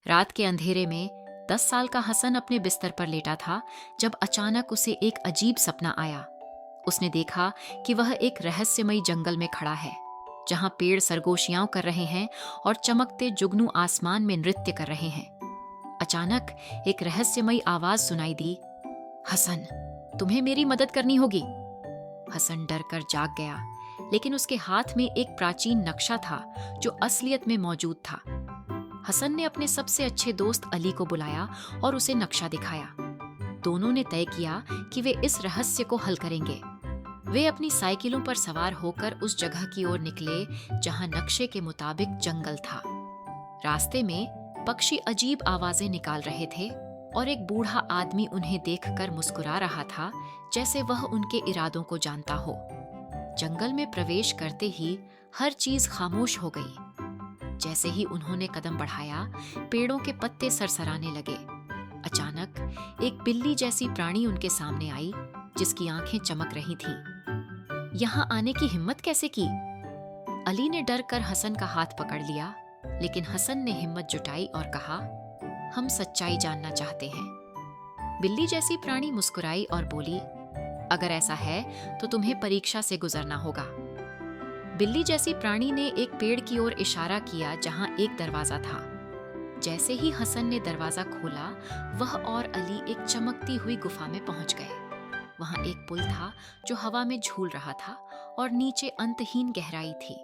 रात के अंधेरे में 10 साल का हसन अपने बिस्तर पर लेटा था जब अचानक उसे एक अजीब सपना आया। उसने देखा कि वह एक रहस्यमयी जंगल में खड़ा है, जहां पेड़ सरगोशियां कर रहे हैं और चमकते जुगनू आसमान में नृत्य कर रहे हैं। अचानक एक रहस्यमयी आवाज सुनाई दी, हसन, तुम्हें मेरी मदद करनी होगी। हसन डर कर जाग गया, लेकिन उसके हाथ में एक प्राचीन नक्शा था जो असलियत में मौजूद था। हसन ने अपने सबसे अच्छे दोस्त अली को बुलाया और उसे नक्शा दिखाया। दोनों ने तय किया कि वे इस रहस्य को हल करेंगे। वे अपनी साइकिलों पर सवार होकर उस जगह की ओर निकले जहां नक्शे के मुताबिक जंगल था। रास्ते में पक्षी अजीब आवाजें निकाल रहे थे और एक बूढ़ा आदमी उन्हें देखकर मुस्कुरा रहा था, जैसे वह उनके इरादों को जानता हो। जंगल में प्रवेश करते ही हर चीज खामोश हो गई। जैसे ही उन्होंने कदम बढ़ाया, पेड़ों के पत्ते सरसराने लगे। अचानक एक बिल्ली जैसी प्राणी उनके सामने आई, जिसकी आंखें चमक रही थीं। यहाँ आने की हिम्मत कैसे की? अली ने डर कर हसन का हाथ पकड़ लिया, लेकिन हसन ने हिम्मत जुटाई और कहा, हम सच्चाई जानना चाहते हैं। बिल्ली जैसी प्राणी मुस्कुराई और बोली, अगर ऐसा है तो तुम्हें परीक्षा से गुजरना होगा। बिल्ली जैसी प्राणी ने एक पेड़ की ओर इशारा किया जहां एक दरवाजा था। जैसे ही हसन ने दरवाजा खोला, वह और अली एक चमकती हुई गुफा में पहुंच गए। वहां एक पुल था जो हवा में झूल रहा था और नीचे अंतहीन गहराई थी।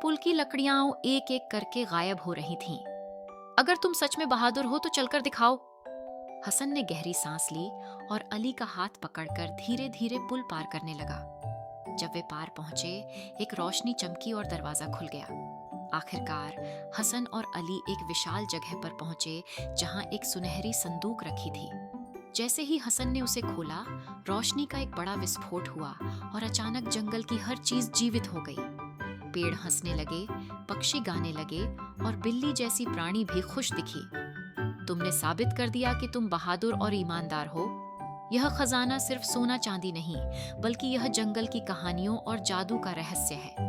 पुल की लकड़ियां एक एक करके गायब हो रही थीं। अगर तुम सच में बहादुर हो तो चलकर दिखाओ। हसन ने गहरी सांस ली और अली का हाथ पकड़कर धीरे धीरे पुल पार करने लगा। जब वे पार पहुंचे, एक रोशनी चमकी और दरवाजा खुल गया। आखिरकार हसन और अली एक विशाल जगह पर पहुंचे जहां एक सुनहरी संदूक रखी थी। जैसे ही हसन ने उसे खोला, रोशनी का एक बड़ा विस्फोट हुआ और अचानक जंगल की हर चीज जीवित हो गई। पेड़ हंसने लगे, पक्षी गाने लगे और बिल्ली जैसी प्राणी भी खुश दिखी। तुमने साबित कर दिया कि तुम बहादुर और ईमानदार हो। यह खजाना सिर्फ सोना चांदी नहीं, बल्कि यह जंगल की कहानियों और जादू का रहस्य है।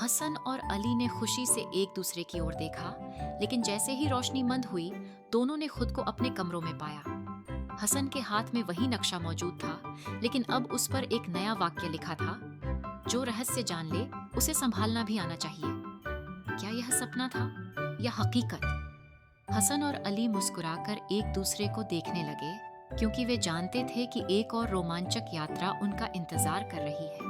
हसन और अली ने खुशी से एक दूसरे की ओर देखा, लेकिन जैसे ही रोशनी मंद हुई, दोनों ने खुद को अपने कमरों में पाया। हसन के हाथ में वही नक्शा मौजूद था, लेकिन अब उस पर एक नया वाक्य लिखा था, जो रहस्य जान ले उसे संभालना भी आना चाहिए। क्या यह सपना था या हकीकत? हसन और अली मुस्कुराकर एक दूसरे को देखने लगे, क्योंकि वे जानते थे कि एक और रोमांचक यात्रा उनका इंतजार कर रही है।